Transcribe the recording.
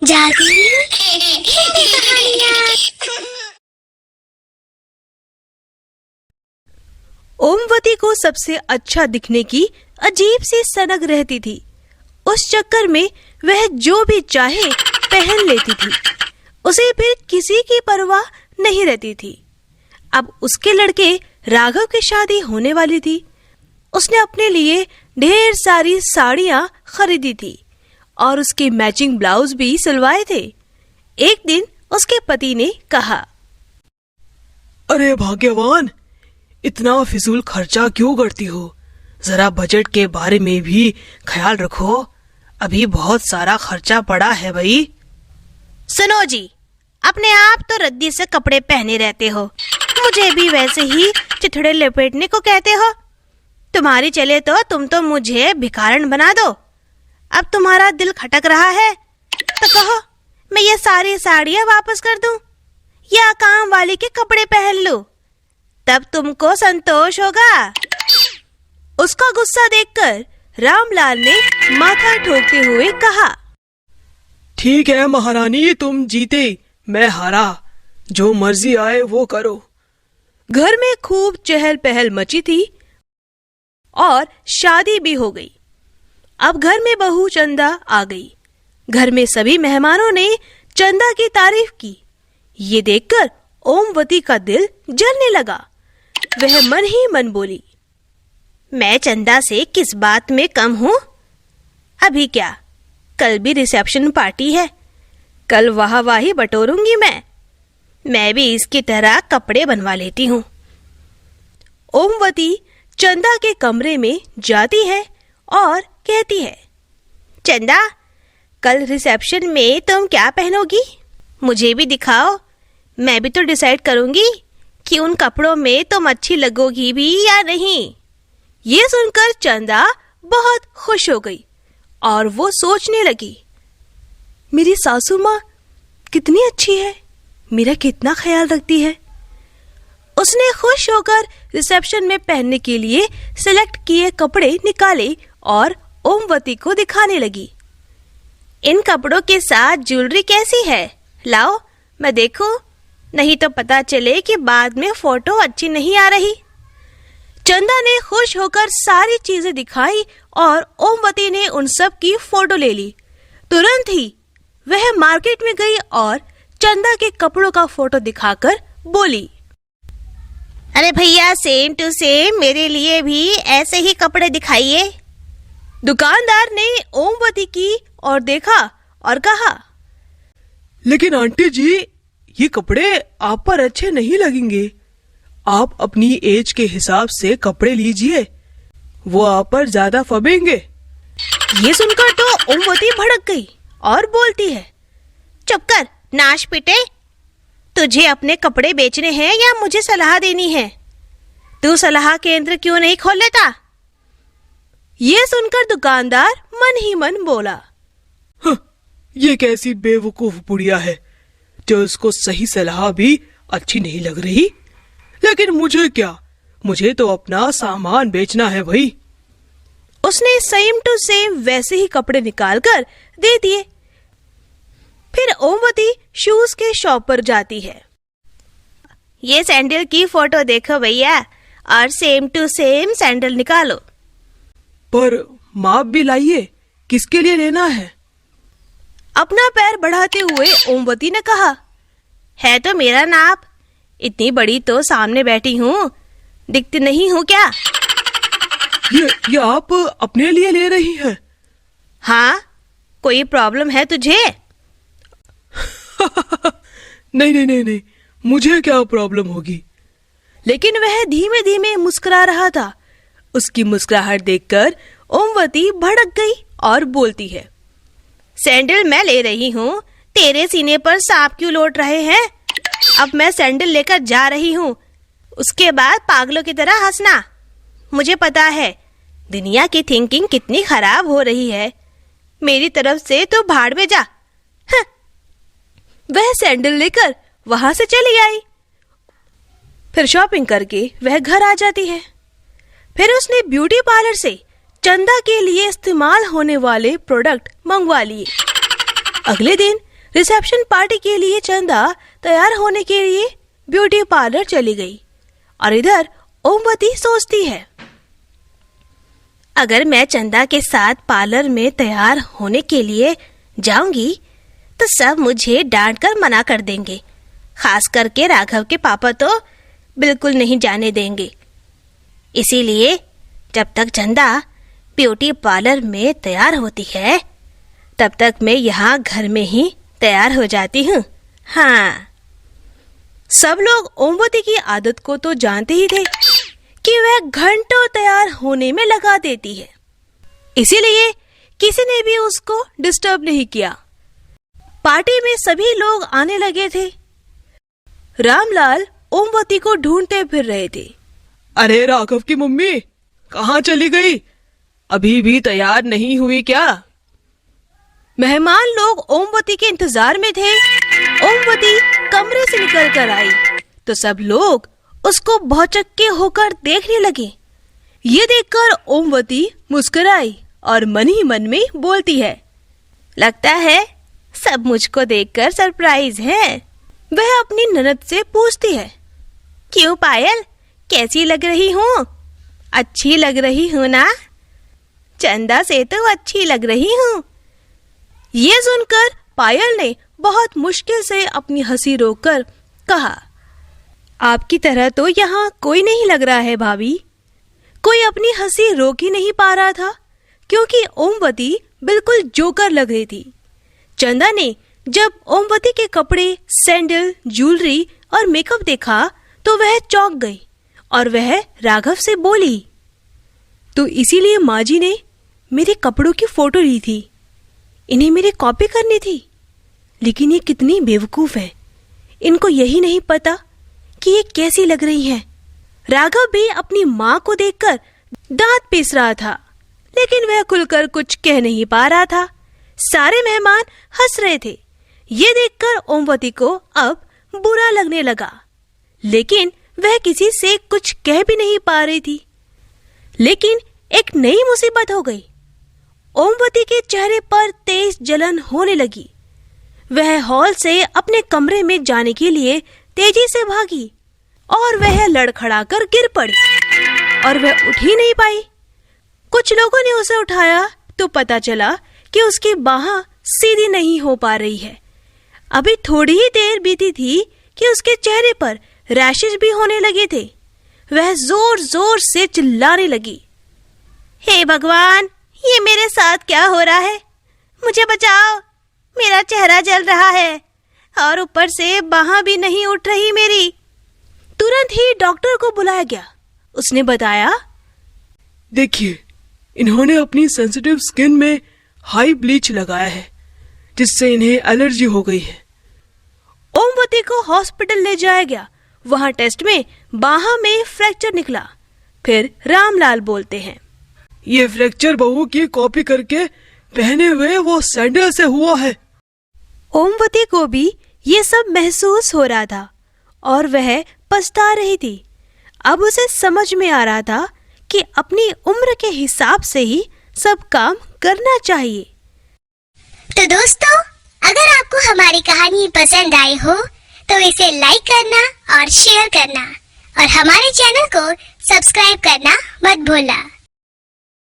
जादू कहानियाँ। ओमवती को सबसे अच्छा दिखने की अजीब सी सनक रहती थी। उस चक्कर में वह जो भी चाहे पहन लेती थी। उसे फिर किसी की परवाह नहीं रहती थी। अब उसके लड़के राघव की शादी होने वाली थी। उसने अपने लिए ढेर सारी साड़ियां खरीदी थी और उसके मैचिंग ब्लाउज भी सिलवाए थे। एक दिन उसके पति ने कहा, अरे भाग्यवान, इतना फिजूल खर्चा क्यों करती हो? जरा बजट के बारे में भी ख्याल रखो। अभी बहुत सारा खर्चा पड़ा है भाई। सुनो जी, अपने आप तो रद्दी से कपड़े पहने रहते हो, मुझे भी वैसे ही चिथड़े लपेटने को कहते हो। तुम्हारी चले तो तुम तो मुझे भिखारन बना दो। अब तुम्हारा दिल खटक रहा है तो कहो, मैं ये सारी साड़ियां वापस कर दूं या काम वाली के कपड़े पहन लूं, तब तुमको संतोष होगा। उसका गुस्सा देखकर रामलाल ने माथा ठोकते हुए कहा, ठीक है महारानी, तुम जीते, मैं हारा। जो मर्जी आए वो करो। घर में खूब चहल पहल मची थी और शादी भी हो गई। अब घर में बहू चंदा आ गई। घर में सभी मेहमानों ने चंदा की तारीफ की। ये देखकर ओमवती का दिल जलने लगा। वह मन ही मन बोली, मैं चंदा से किस बात में कम हूं? अभी क्या, कल भी रिसेप्शन पार्टी है, कल वाहवाही बटोरूंगी। मैं भी इसकी तरह कपड़े बनवा लेती हूँ। ओमवती चंदा के कमरे में जाती है और कहती है, चंदा, कल रिसेप्शन में तुम क्या पहनोगी? मुझे भी दिखाओ, मैं भी तो डिसाइड करूंगी कि उन कपड़ों में तुम अच्छी लगोगी भी या नहीं। ये सुनकर चंदा बहुत खुश हो गई और वो सोचने लगी, मेरी सासू माँ कितनी अच्छी है, मेरा कितना ख्याल रखती है। उसने खुश होकर रिसेप्शन में पहनने के लिए सिलेक्ट किए कपड़े निकाले और ओमवती को दिखाने लगी। इन कपड़ों के साथ ज्वेलरी कैसी है? लाओ मैं देखूं, नहीं तो पता चले कि बाद में फोटो अच्छी नहीं आ रही। चंदा ने खुश होकर सारी चीजें दिखाई और ओमवती ने उन सब की फोटो ले ली। तुरंत ही वह मार्केट में गई और चंदा के कपड़ों का फोटो दिखाकर बोली, अरे भैया, सेम टू सेम मेरे लिए भी ऐसे ही कपड़े दिखाइए। दुकानदार ने ओमवती की और देखा और कहा, लेकिन आंटी जी, ये कपड़े आप पर अच्छे नहीं लगेंगे। आप अपनी एज के हिसाब से कपड़े लीजिए, वो आप पर ज्यादा फबेंगे। ये सुनकर तो ओमवती भड़क गई और बोलती है, चुप कर नाश पिटे, तुझे अपने कपड़े बेचने हैं या मुझे सलाह देनी है? तू सलाह केंद्र क्यों नहीं खोल लेता? ये सुनकर दुकानदार मन ही मन बोला, ये कैसी बेवकूफ बुढ़िया है जो इसको सही सलाह भी अच्छी नहीं लग रही। लेकिन मुझे क्या, मुझे तो अपना सामान बेचना है भाई। उसने सेम टू सेम वैसे ही कपड़े निकालकर दे दिए। फिर ओमवती शूज के शॉप पर जाती है। ये सैंडल की फोटो देखो भैया और सेम टू सेम सैंडल निकालो। पर माप भी लाइए, किसके लिए लेना है? अपना पैर बढ़ाते हुए ओमवती ने कहा, है तो मेरा नाप, इतनी बड़ी तो सामने बैठी हूँ, दिखती नहीं हूँ क्या? ये आप अपने लिए ले रही हैं? हाँ, कोई प्रॉब्लम है तुझे? नहीं, मुझे क्या प्रॉब्लम होगी? लेकिन वह धीमे धीमे मुस्कुरा रहा था। उसकी मुस्कुराहट देखकर ओमवती भड़क गई और बोलती है, सैंडल मैं ले रही हूँ, तेरे सीने पर सांप क्यों लौट रहे हैं? अब मैं सैंडल लेकर जा रही हूँ, उसके बाद पागलों की तरह हंसना। मुझे पता है दुनिया की थिंकिंग कितनी खराब हो रही है, मेरी तरफ से तो भाड़ में जा। वह सैंडल लेकर वहां से चली आई। फिर शॉपिंग करके वह घर आ जाती है। फिर उसने ब्यूटी पार्लर से चंदा के लिए इस्तेमाल होने वाले प्रोडक्ट मंगवा लिए। अगले दिन रिसेप्शन पार्टी के लिए चंदा तैयार होने के लिए ब्यूटी पार्लर चली गई और इधर ओमवती सोचती है, अगर मैं चंदा के साथ पार्लर में तैयार होने के लिए जाऊंगी तो सब मुझे डांट कर मना कर देंगे। खास करके राघव के पापा तो बिल्कुल नहीं जाने देंगे। इसीलिए जब तक चंदा ब्यूटी पार्लर में तैयार होती है तब तक मैं यहाँ घर में ही तैयार हो जाती हूँ। हाँ, सब लोग ओमवती की आदत को तो जानते ही थे कि वह घंटों तैयार होने में लगा देती है, इसीलिए किसी ने भी उसको डिस्टर्ब नहीं किया। पार्टी में सभी लोग आने लगे थे। रामलाल ओमवती को ढूंढते फिर रहे थे। अरे राघव की मम्मी कहाँ चली गई? अभी भी तैयार नहीं हुई क्या? मेहमान लोग ओमवती के इंतजार में थे। ओमवती कमरे से निकल कर आई तो सब लोग उसको भौचक्के होकर देखने लगे। ये देखकर ओमवती मुस्कुराई और मन ही मन में बोलती है, लगता है सब मुझको देखकर सरप्राइज है। वह अपनी ननद से पूछती है, क्यों पायल, कैसी लग रही हूँ? अच्छी लग रही हूँ ना? चंदा से तो अच्छी लग रही हूँ। ये सुनकर पायल ने बहुत मुश्किल से अपनी हंसी रोककर कहा, आपकी तरह तो यहाँ कोई नहीं लग रहा है भाभी। कोई अपनी हंसी रोक ही नहीं पा रहा था क्योंकि ओमवती बिल्कुल जोकर लग रही थी। चंदा ने जब ओमवती के कपड़े, सैंडल, ज्वेलरी और मेकअप देखा तो वह चौंक गई और वह राघव से बोली, तो इसीलिए माँ जी ने मेरे कपड़ों की फोटो ली थी, इन्हें मेरी कॉपी करनी थी। लेकिन ये कितनी बेवकूफ है, इनको यही नहीं पता कि ये कैसी लग रही है। राघव भी अपनी माँ को देखकर दांत पीस रहा था, लेकिन वह खुलकर कुछ कह नहीं पा रहा था। सारे मेहमान हंस रहे थे। ये देखकर ओमवती को अब बुरा लगने लगा, लेकिन वह किसी से कुछ कह भी नहीं पा रही थी। लेकिन एक नई मुसीबत हो गई। ओमवती के चेहरे पर तेज जलन होने लगी। वह हॉल से अपने कमरे में जाने के लिए तेजी से भागी और वह लड़खड़ाकर गिर पड़ी और वह उठ ही नहीं पाई। कुछ लोगों ने उसे उठाया तो पता चला कि उसकी बाह सीधी नहीं हो पा रही है। अभी थोड़ी ही देर बीती थी कि उसके चेहरे पर रैशेज भी होने लगे थे। वह जोर जोर से चिल्लाने लगी, हे भगवान, ये मेरे साथ क्या हो रहा है? मुझे बचाओ, मेरा चेहरा जल रहा है और ऊपर से बाह भी नहीं उठ रही मेरी। तुरंत ही डॉक्टर को बुलाया गया। उसने बताया, देखिए, इन्होंने अपनी सेंसिटिव स्किन में हाई ब्लीच लगाया है, जिससे इन्हें एलर्जी हो गई है। ओमवती को हॉस्पिटल ले जाया गया। वहां टेस्ट में बाह में फ्रैक्चर निकला। फिर रामलाल बोलते हैं, ये फ्रैक्चर बहू की कॉपी करके पहने हुए वो सैंडल से हुआ है। ओमवती को भी ये सब महसूस हो रहा था और वह पछता रही थी। अब उसे समझ में आ रहा था कि अपनी उम्र के हिसाब से ही सब काम करना चाहिए। तो दोस्तों, अगर आपको हमारी कहानी पसंद आई हो तो इसे लाइक करना और शेयर करना और हमारे चैनल को सब्सक्राइब करना मत भूलना।